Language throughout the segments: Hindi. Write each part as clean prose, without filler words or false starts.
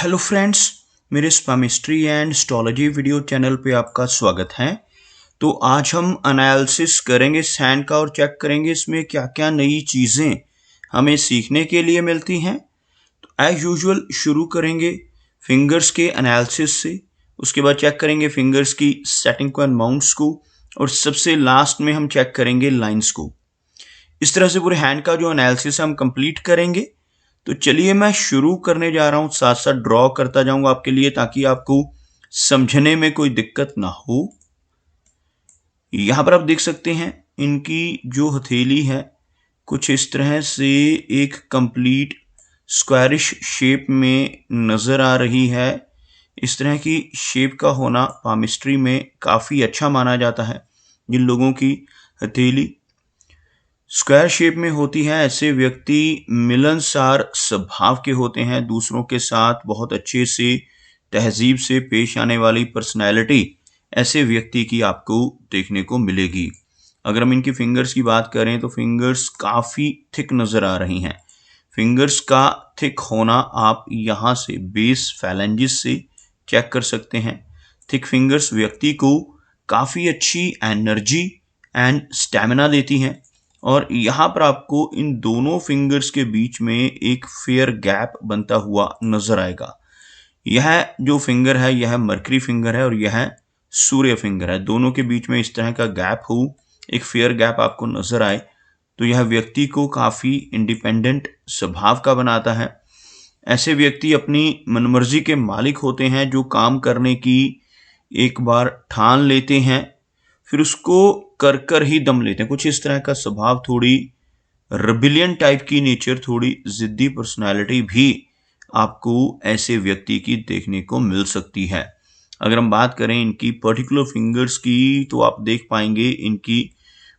हेलो फ्रेंड्स, मेरे स्पामिस्ट्री एंड एस्ट्रोलॉजी वीडियो चैनल पे आपका स्वागत है। तो आज हम एनालिसिस करेंगे सैन का और चेक करेंगे इसमें क्या क्या नई चीज़ें हमें सीखने के लिए मिलती हैं। तो एज यूजुअल शुरू करेंगे फिंगर्स के एनालिसिस से, उसके बाद चेक करेंगे फिंगर्स की सेटिंग को एंड माउंट्स को, और सबसे लास्ट में हम चेक करेंगे लाइंस को। इस तरह से पूरे हैंड का जो एनालिसिस हम कंप्लीट करेंगे। तो चलिए मैं शुरू करने जा रहा हूं, साथ साथ ड्रॉ करता जाऊंगा आपके लिए ताकि आपको समझने में कोई दिक्कत ना हो। यहां पर आप देख सकते हैं इनकी जो हथेली है कुछ इस तरह से एक कंप्लीट स्क्वायरिश शेप में नजर आ रही है। इस तरह की शेप का होना पामिस्ट्री में काफी अच्छा माना जाता है। जिन लोगों की हथेली स्क्वायर शेप में होती है ऐसे व्यक्ति मिलनसार स्वभाव के होते हैं, दूसरों के साथ बहुत अच्छे से तहजीब से पेश आने वाली पर्सनैलिटी ऐसे व्यक्ति की आपको देखने को मिलेगी। अगर हम इनकी फिंगर्स की बात करें तो फिंगर्स काफ़ी थिक नज़र आ रही हैं। फिंगर्स का थिक होना आप यहाँ से बेस फैलेंजिस से चेक कर सकते हैं। थिक फिंगर्स व्यक्ति को काफ़ी अच्छी एनर्जी एंड स्टैमिना देती हैं, और यहाँ पर आपको इन दोनों फिंगर्स के बीच में एक फेयर गैप बनता हुआ नजर आएगा। यह जो फिंगर है यह मरकरी फिंगर है और यह सूर्य फिंगर है। दोनों के बीच में इस तरह का गैप हो, एक फेयर गैप आपको नजर आए तो यह व्यक्ति को काफ़ी इंडिपेंडेंट स्वभाव का बनाता है। ऐसे व्यक्ति अपनी मनमर्जी के मालिक होते हैं, जो काम करने की एक बार ठान लेते हैं फिर उसको कर कर ही दम लेते हैं। कुछ इस तरह का स्वभाव, थोड़ी रेबिलियन टाइप की नेचर, थोड़ी जिद्दी पर्सनालिटी भी आपको ऐसे व्यक्ति की देखने को मिल सकती है। अगर हम बात करें इनकी पर्टिकुलर फिंगर्स की तो आप देख पाएंगे इनकी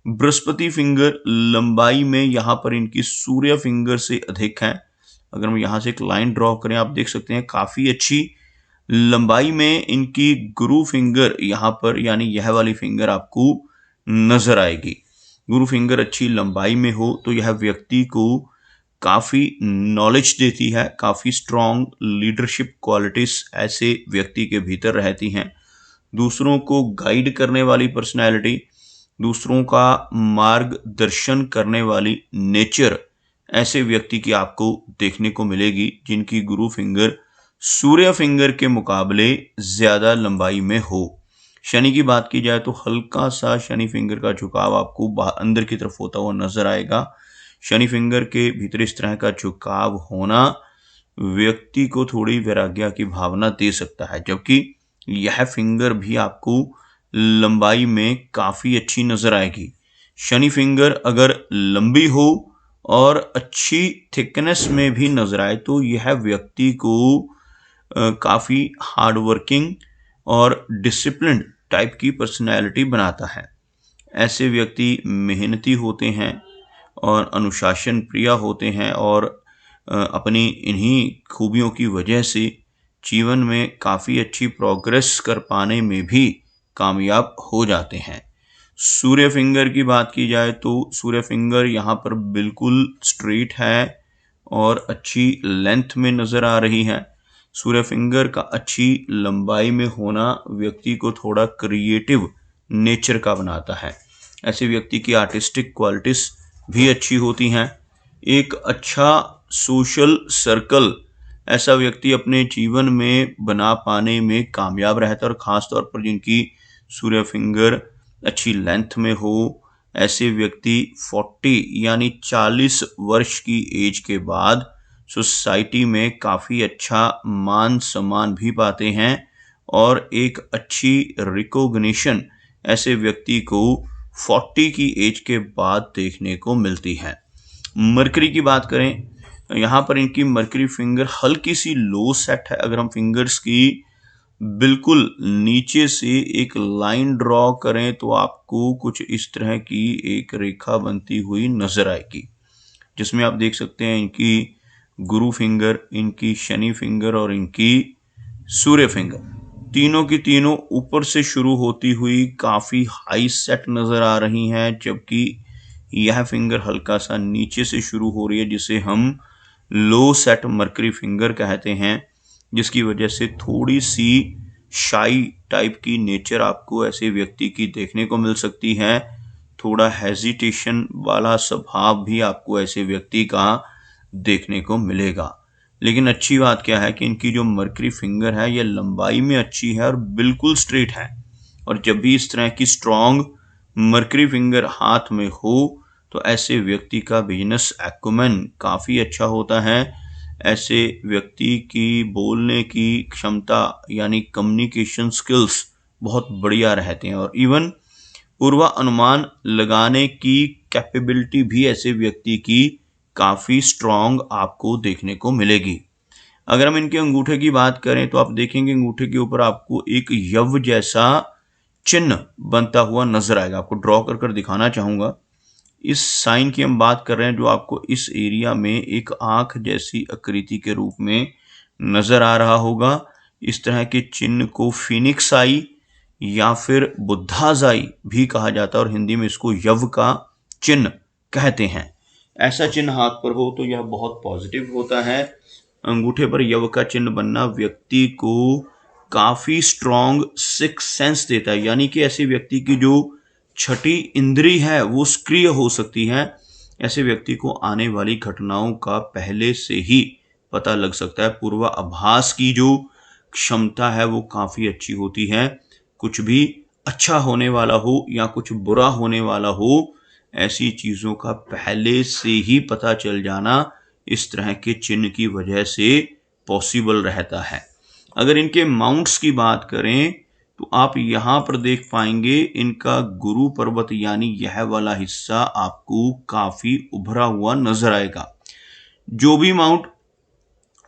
बृहस्पति फिंगर लंबाई में यहाँ पर इनकी सूर्य फिंगर से अधिक है। अगर हम यहाँ से एक लाइन ड्रॉ करें आप देख सकते हैं काफ़ी अच्छी लंबाई में इनकी गुरु फिंगर यहाँ पर, यानी यह वाली फिंगर आपको नजर आएगी। गुरु फिंगर अच्छी लंबाई में हो तो यह व्यक्ति को काफ़ी नॉलेज देती है, काफ़ी स्ट्रॉन्ग लीडरशिप क्वालिटीज ऐसे व्यक्ति के भीतर रहती हैं। दूसरों को गाइड करने वाली पर्सनैलिटी, दूसरों का मार्गदर्शन करने वाली नेचर ऐसे व्यक्ति की आपको देखने को मिलेगी जिनकी गुरु फिंगर सूर्य फिंगर के मुकाबले ज़्यादा लंबाई में हो। शनि की बात की जाए तो हल्का सा शनि फिंगर का झुकाव आपको अंदर की तरफ होता हुआ नजर आएगा। शनि फिंगर के भीतर इस तरह का झुकाव होना व्यक्ति को थोड़ी वैराग्य की भावना दे सकता है, जबकि यह फिंगर भी आपको लंबाई में काफ़ी अच्छी नजर आएगी। शनि फिंगर अगर लंबी हो और अच्छी थिकनेस में भी नजर आए तो यह व्यक्ति को काफ़ी हार्ड वर्किंग और डिसिप्लिन टाइप की पर्सनैलिटी बनाता है। ऐसे व्यक्ति मेहनती होते हैं और अनुशासन प्रिय होते हैं, और अपनी इन्हीं खूबियों की वजह से जीवन में काफ़ी अच्छी प्रोग्रेस कर पाने में भी कामयाब हो जाते हैं। सूर्य फिंगर की बात की जाए तो सूर्य फिंगर यहाँ पर बिल्कुल स्ट्रेट है और अच्छी लेंथ में नज़र आ रही है। सूर्य फिंगर का अच्छी लंबाई में होना व्यक्ति को थोड़ा क्रिएटिव नेचर का बनाता है। ऐसे व्यक्ति की आर्टिस्टिक क्वालिटीज भी अच्छी होती हैं। एक अच्छा सोशल सर्कल ऐसा व्यक्ति अपने जीवन में बना पाने में कामयाब रहता है, और ख़ास तौर पर जिनकी सूर्य फिंगर अच्छी लेंथ में हो ऐसे व्यक्ति 40 यानी 40 वर्ष की एज के बाद सोसाइटी में काफ़ी अच्छा मान सम्मान भी पाते हैं, और एक अच्छी रिकॉग्निशन ऐसे व्यक्ति को 40 की एज के बाद देखने को मिलती है। मरकरी की बात करें यहाँ पर इनकी मरकरी फिंगर हल्की सी लो सेट है। अगर हम फिंगर्स की बिल्कुल नीचे से एक लाइन ड्रॉ करें तो आपको कुछ इस तरह की एक रेखा बनती हुई नजर आएगी, जिसमें आप देख सकते हैं इनकी गुरु फिंगर, इनकी शनि फिंगर और इनकी सूर्य फिंगर, तीनों की तीनों ऊपर से शुरू होती हुई काफ़ी हाई सेट नज़र आ रही हैं, जबकि यह फिंगर हल्का सा नीचे से शुरू हो रही है जिसे हम लो सेट मरकरी फिंगर कहते हैं। जिसकी वजह से थोड़ी सी शाई टाइप की नेचर आपको ऐसे व्यक्ति की देखने को मिल सकती है। थोड़ा हेजिटेशन वाला स्वभाव भी आपको ऐसे व्यक्ति का देखने को मिलेगा। लेकिन अच्छी बात क्या है कि इनकी जो मरकरी फिंगर है यह लंबाई में अच्छी है और बिल्कुल स्ट्रेट है। और जब भी इस तरह की स्ट्रॉन्ग मरकरी फिंगर हाथ में हो तो ऐसे व्यक्ति का बिजनेस एक्यूमेन काफ़ी अच्छा होता है। ऐसे व्यक्ति की बोलने की क्षमता यानी कम्युनिकेशन स्किल्स बहुत बढ़िया रहते हैं और इवन पूर्वानुमान लगाने की कैपेबिलिटी भी ऐसे व्यक्ति की काफ़ी स्ट्रॉन्ग आपको देखने को मिलेगी। अगर हम इनके अंगूठे की बात करें तो आप देखेंगे अंगूठे के ऊपर आपको एक यव जैसा चिन्ह बनता हुआ नजर आएगा। आपको ड्रॉ कर दिखाना चाहूंगा। इस साइन की हम बात कर रहे हैं जो आपको इस एरिया में एक आंख जैसी आकृति के रूप में नजर आ रहा होगा। इस तरह के चिन्ह को फिनिक्स आई या फिर बुद्धाज आई भी कहा जाता है और हिंदी में इसको यव का चिन्ह कहते हैं। ऐसा चिन्ह हाथ पर हो तो यह बहुत पॉजिटिव होता है। अंगूठे पर यव का चिन्ह बनना व्यक्ति को काफी स्ट्रॉन्ग सिक्स सेंस देता है, यानी कि ऐसे व्यक्ति की जो छठी इंद्री है वो सक्रिय हो सकती है। ऐसे व्यक्ति को आने वाली घटनाओं का पहले से ही पता लग सकता है। पूर्वाभास की जो क्षमता है वो काफी अच्छी होती है। कुछ भी अच्छा होने वाला हो या कुछ बुरा होने वाला हो, ऐसी चीजों का पहले से ही पता चल जाना इस तरह के चिन्ह की वजह से पॉसिबल रहता है। अगर इनके माउंट्स की बात करें तो आप यहां पर देख पाएंगे इनका गुरु पर्वत यानी यह वाला हिस्सा आपको काफी उभरा हुआ नजर आएगा। जो भी माउंट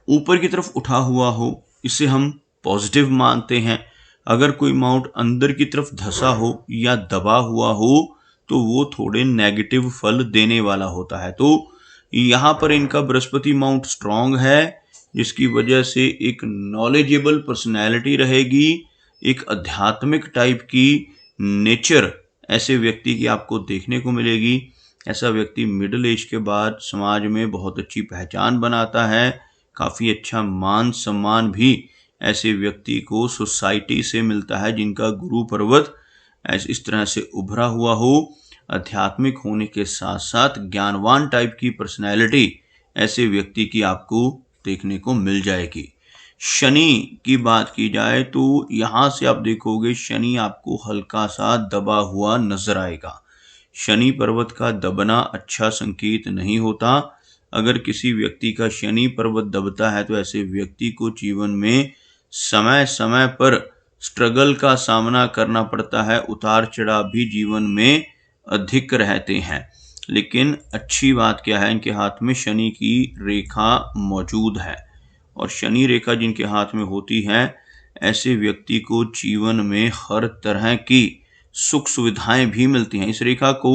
ऊपर की तरफ उठा हुआ हो इसे हम पॉजिटिव मानते हैं। अगर कोई माउंट अंदर की तरफ धंसा हो या दबा हुआ हो तो वो थोड़े नेगेटिव फल देने वाला होता है। तो यहाँ पर इनका बृहस्पति माउंट स्ट्रांग है, जिसकी वजह से एक नॉलेजेबल पर्सनैलिटी रहेगी, एक आध्यात्मिक टाइप की नेचर ऐसे व्यक्ति की आपको देखने को मिलेगी। ऐसा व्यक्ति मिडिल एज के बाद समाज में बहुत अच्छी पहचान बनाता है। काफ़ी अच्छा मान सम्मान भी ऐसे व्यक्ति को सोसाइटी से मिलता है जिनका गुरु पर्वत इस तरह से उभरा हुआ हो। आध्यात्मिक होने के साथ साथ ज्ञानवान टाइप की पर्सनैलिटी ऐसे व्यक्ति की आपको देखने को मिल जाएगी। शनि की बात की जाए तो यहाँ से आप देखोगे शनि आपको हल्का सा दबा हुआ नजर आएगा। शनि पर्वत का दबना अच्छा संकेत नहीं होता। अगर किसी व्यक्ति का शनि पर्वत दबता है तो ऐसे व्यक्ति को जीवन में समय समय पर स्ट्रगल का सामना करना पड़ता है। उतार चढ़ाव भी जीवन में अधिक रहते हैं। लेकिन अच्छी बात क्या है, इनके हाथ में शनि की रेखा मौजूद है और शनि रेखा जिनके हाथ में होती है ऐसे व्यक्ति को जीवन में हर तरह की सुख सुविधाएं भी मिलती हैं। इस रेखा को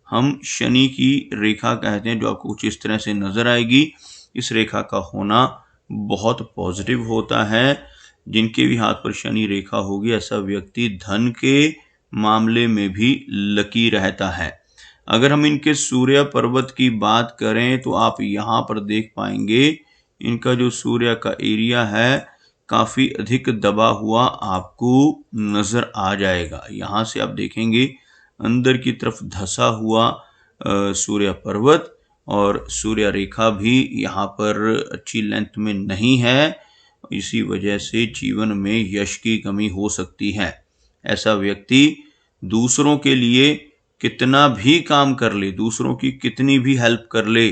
हम शनि की रेखा कहते हैं, जो आपको कुछ इस तरह से नजर आएगी। इस रेखा का होना बहुत पॉजिटिव होता है। जिनके भी हाथ पर शनि रेखा होगी ऐसा व्यक्ति धन के मामले में भी लकी रहता है। अगर हम इनके सूर्य पर्वत की बात करें तो आप यहाँ पर देख पाएंगे इनका जो सूर्य का एरिया है काफ़ी अधिक दबा हुआ आपको नज़र आ जाएगा। यहाँ से आप देखेंगे अंदर की तरफ धंसा हुआ सूर्य पर्वत और सूर्य रेखा भी यहाँ पर अच्छी लेंथ में नहीं है। इसी वजह से जीवन में यश की कमी हो सकती है। ऐसा व्यक्ति दूसरों के लिए कितना भी काम कर ले, दूसरों की कितनी भी हेल्प कर ले,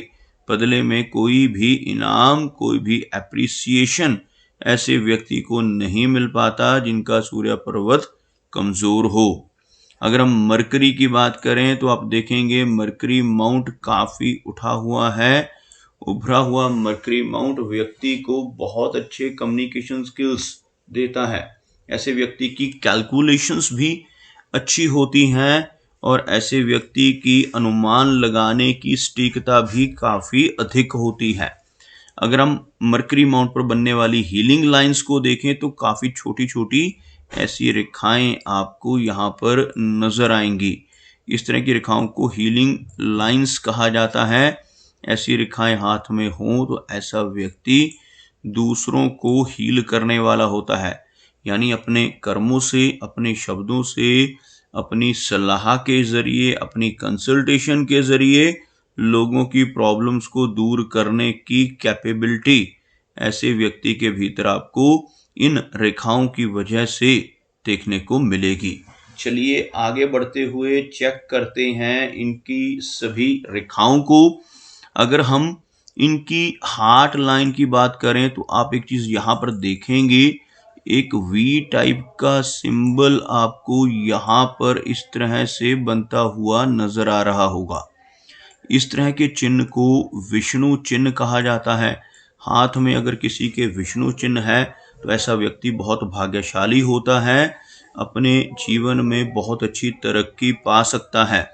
बदले में कोई भी इनाम, कोई भी एप्रिसिएशन ऐसे व्यक्ति को नहीं मिल पाता जिनका सूर्य पर्वत कमजोर हो। अगर हम मरकरी की बात करें तो आप देखेंगे मरकरी माउंट काफी उठा हुआ है। उभरा हुआ मरकरी माउंट व्यक्ति को बहुत अच्छे कम्युनिकेशन स्किल्स देता है। ऐसे व्यक्ति की कैलकुलेशंस भी अच्छी होती हैं और ऐसे व्यक्ति की अनुमान लगाने की सटीकता भी काफ़ी अधिक होती है। अगर हम मरकरी माउंट पर बनने वाली हीलिंग लाइंस को देखें तो काफ़ी छोटी छोटी ऐसी रेखाएं आपको यहाँ पर नज़र आएंगी। इस तरह की रेखाओं को हीलिंग लाइंस कहा जाता है। ऐसी रेखाएं हाथ में हों तो ऐसा व्यक्ति दूसरों को हील करने वाला होता है, यानी अपने कर्मों से, अपने शब्दों से, अपनी सलाह के जरिए, अपनी कंसल्टेशन के जरिए लोगों की प्रॉब्लम्स को दूर करने की कैपेबिलिटी ऐसे व्यक्ति के भीतर आपको इन रेखाओं की वजह से देखने को मिलेगी। चलिए आगे बढ़ते हुए चेक करते हैं इनकी सभी रेखाओं को। अगर हम इनकी हार्ट लाइन की बात करें तो आप एक चीज यहां पर देखेंगे, एक वी टाइप का सिंबल आपको यहां पर इस तरह से बनता हुआ नजर आ रहा होगा। इस तरह के चिन्ह को विष्णु चिन्ह कहा जाता है। हाथ में अगर किसी के विष्णु चिन्ह है तो ऐसा व्यक्ति बहुत भाग्यशाली होता है, अपने जीवन में बहुत अच्छी तरक्की पा सकता है।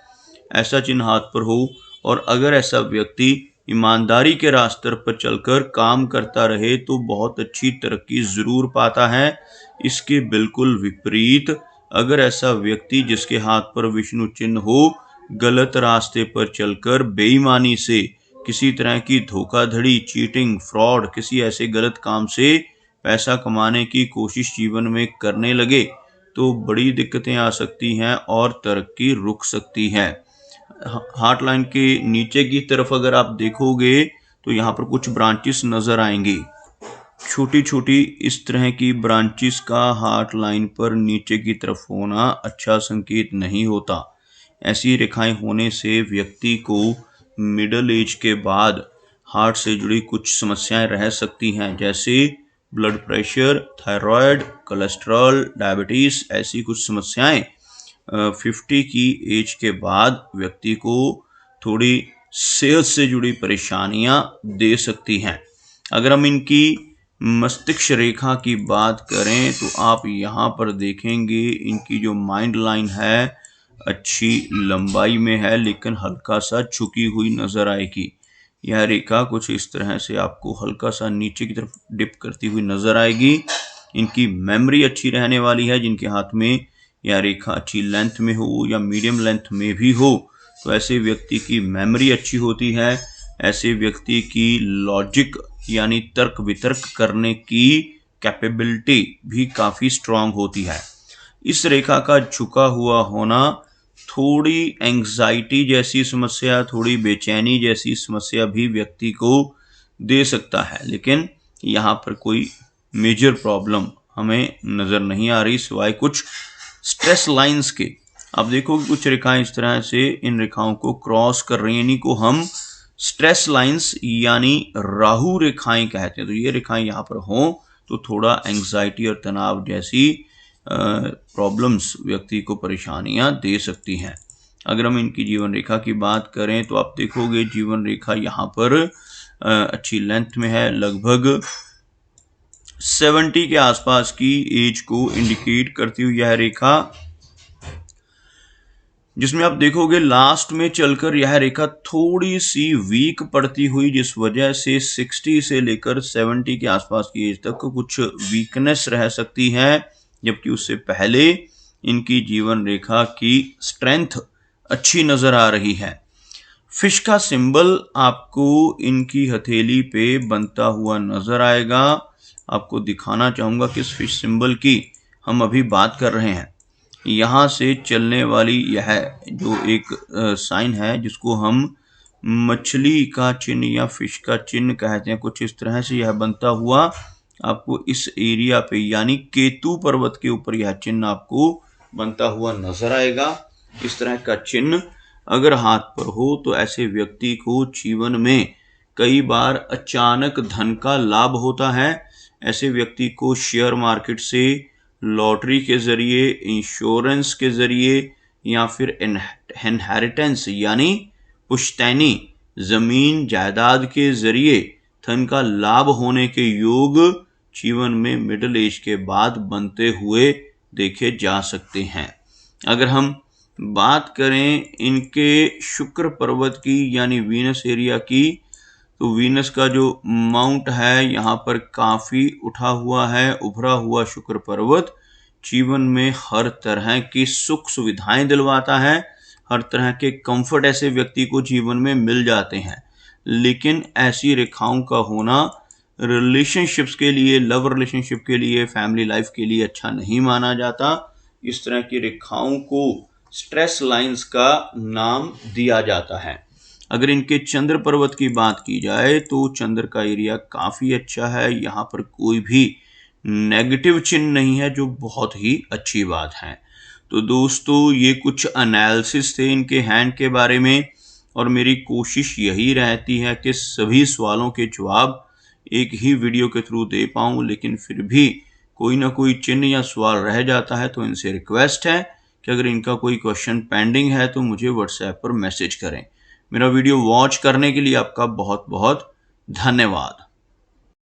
ऐसा चिन्ह हाथ पर हो, और अगर ऐसा व्यक्ति ईमानदारी के रास्ते पर चलकर काम करता रहे तो बहुत अच्छी तरक्की जरूर पाता है। इसके बिल्कुल विपरीत अगर ऐसा व्यक्ति जिसके हाथ पर विष्णु चिन्ह हो गलत रास्ते पर चलकर बेईमानी से, किसी तरह की धोखाधड़ी, चीटिंग, फ्रॉड, किसी ऐसे गलत काम से पैसा कमाने की कोशिश जीवन में करने लगे तो बड़ी दिक्कतें आ सकती हैं और तरक्की रुक सकती है। हार्ट लाइन के नीचे की तरफ अगर आप देखोगे तो यहाँ पर कुछ ब्रांचेस नजर आएंगी, छोटी छोटी इस तरह की ब्रांचेस का हार्ट लाइन पर नीचे की तरफ होना अच्छा संकेत नहीं होता। ऐसी रेखाएं होने से व्यक्ति को मिडिल एज के बाद हार्ट से जुड़ी कुछ समस्याएं रह सकती हैं, जैसे blood pressure, thyroid, cholesterol, diabetes. ऐसी कुछ समस्याएं 50 की एज के बाद व्यक्ति को थोड़ी सेहत से जुड़ी परेशानियां दे सकती हैं। अगर हम इनकी मस्तिष्क रेखा की बात करें तो आप यहाँ पर देखेंगे इनकी जो माइंड लाइन है अच्छी लंबाई में है, लेकिन हल्का सा झुकी हुई नजर आएगी। यह रेखा कुछ इस तरह से आपको हल्का सा नीचे की तरफ डिप करती हुई नजर आएगी। इनकी मेमोरी अच्छी रहने वाली है। जिनके हाथ में यह रेखा अच्छी लेंथ में हो या मीडियम लेंथ में भी हो तो ऐसे व्यक्ति की मेमोरी अच्छी होती है। ऐसे व्यक्ति की लॉजिक यानी तर्क वितर्क करने की कैपेबिलिटी भी काफी स्ट्रांग होती है। इस रेखा का झुका हुआ होना थोड़ी एंग्जाइटी जैसी समस्या, थोड़ी बेचैनी जैसी समस्या भी व्यक्ति को दे सकता है, लेकिन यहाँ पर कोई मेजर प्रॉब्लम हमें नजर नहीं आ रही सिवाय कुछ स्ट्रेस लाइंस के। आप देखो कि कुछ रेखाएं इस तरह से इन रेखाओं को क्रॉस कर रही हैं, इन्हीं को हम स्ट्रेस लाइंस यानी राहु रेखाएं कहते हैं। तो ये रेखाएं यहाँ पर हों तो थोड़ा एंग्जाइटी और तनाव जैसी प्रॉब्लम्स व्यक्ति को परेशानियां दे सकती हैं। अगर हम इनकी जीवन रेखा की बात करें तो आप देखोगे जीवन रेखा यहाँ पर अच्छी लेंथ में है, लगभग 70 के आसपास की एज को इंडिकेट करती हुई यह रेखा, जिसमें आप देखोगे लास्ट में चलकर यह रेखा थोड़ी सी वीक पड़ती हुई, जिस वजह से 60 से लेकर 70 के आसपास की एज तक कुछ वीकनेस रह सकती है, जबकि उससे पहले इनकी जीवन रेखा की स्ट्रेंथ अच्छी नजर आ रही है। फिश का सिंबल आपको इनकी हथेली पे बनता हुआ नजर आएगा। आपको दिखाना चाहूंगा किस फिश सिंबल की हम अभी बात कर रहे हैं। यहाँ से चलने वाली यह जो एक साइन है जिसको हम मछली का चिन्ह या फिश का चिन्ह कहते हैं, कुछ इस तरह से यह बनता हुआ आपको इस एरिया पे यानी केतु पर्वत के ऊपर यह चिन्ह आपको बनता हुआ नजर आएगा। इस तरह का चिन्ह अगर हाथ पर हो तो ऐसे व्यक्ति को जीवन में कई बार अचानक धन का लाभ होता है। ऐसे व्यक्ति को शेयर मार्केट से, लॉटरी के जरिए, इंश्योरेंस के जरिए या फिर इनहेरिटेंस यानी पुश्तैनी जमीन जायदाद के जरिए धन का लाभ होने के योग जीवन में मिडिल एज के बाद बनते हुए देखे जा सकते हैं। अगर हम बात करें इनके शुक्र पर्वत की यानी वीनस एरिया की, तो वीनस का जो माउंट है यहाँ पर काफी उठा हुआ है, उभरा हुआ शुक्र पर्वत जीवन में हर तरह की सुख सुविधाएं दिलवाता है। हर तरह के कंफर्ट ऐसे व्यक्ति को जीवन में मिल जाते हैं, लेकिन ऐसी रेखाओं का होना रिलेशनशिप्स के लिए, लव रिलेशनशिप के लिए, फैमिली लाइफ के लिए अच्छा नहीं माना जाता। इस तरह की रेखाओं को स्ट्रेस लाइंस का नाम दिया जाता है। अगर इनके चंद्र पर्वत की बात की जाए तो चंद्र का एरिया काफ़ी अच्छा है, यहाँ पर कोई भी नेगेटिव चिन्ह नहीं है, जो बहुत ही अच्छी बात है। तो दोस्तों, ये कुछ एनालिसिस थे इनके हैंड के बारे में, और मेरी कोशिश यही रहती है कि सभी सवालों के जवाब एक ही वीडियो के थ्रू दे पाऊँ, लेकिन फिर भी कोई ना कोई चिन्ह या सवाल रह जाता है। तो इनसे रिक्वेस्ट है कि अगर इनका कोई क्वेश्चन पेंडिंग है तो मुझे व्हाट्सएप पर मैसेज करें। मेरा वीडियो वॉच करने के लिए आपका बहुत बहुत धन्यवाद।